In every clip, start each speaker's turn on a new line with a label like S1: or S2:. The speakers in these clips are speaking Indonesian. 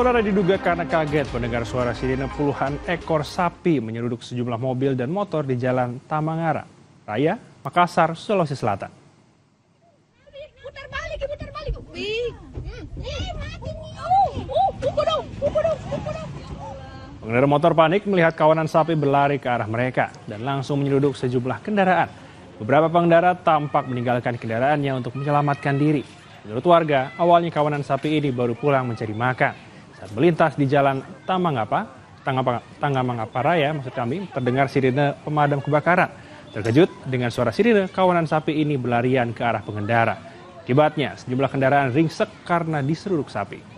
S1: Saudara, diduga karena kaget mendengar suara sirine, puluhan ekor sapi menyeruduk sejumlah mobil dan motor di Jalan Tamangara Raya, Makassar, Sulawesi Selatan.
S2: Putar balik.
S1: Pengendara motor panik melihat kawanan sapi berlari ke arah mereka dan langsung menyeruduk sejumlah kendaraan. Beberapa pengendara tampak meninggalkan kendaraannya untuk menyelamatkan diri. Menurut warga, awalnya kawanan sapi ini baru pulang mencari makan. Saat melintas di Jalan Tamangapa Raya, terdengar sirine pemadam kebakaran. Terkejut dengan suara sirine, kawanan sapi ini berlarian ke arah pengendara. Akibatnya, sejumlah kendaraan ringsek karena diseruduk sapi.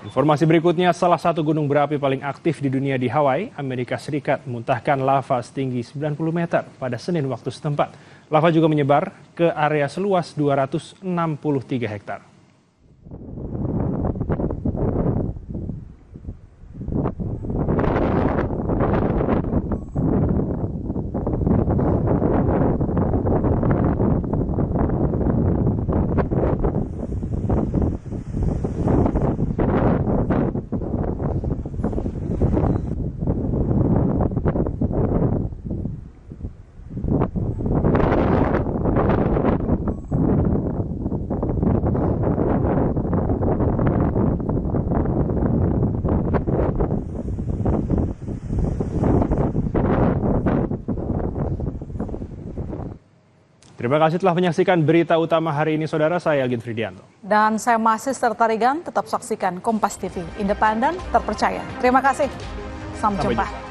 S1: Informasi berikutnya, salah satu gunung berapi paling aktif di dunia di Hawaii, Amerika Serikat, memuntahkan lava setinggi 90 meter pada Senin waktu setempat. Lava juga menyebar ke area seluas 263 hektar. Terima kasih telah menyaksikan berita utama hari ini, saudara. Saya Elgin Fridianto.
S3: Dan saya masih Tarigan, tetap saksikan Kompas TV. Independen, terpercaya. Terima kasih. Sampai jumpa.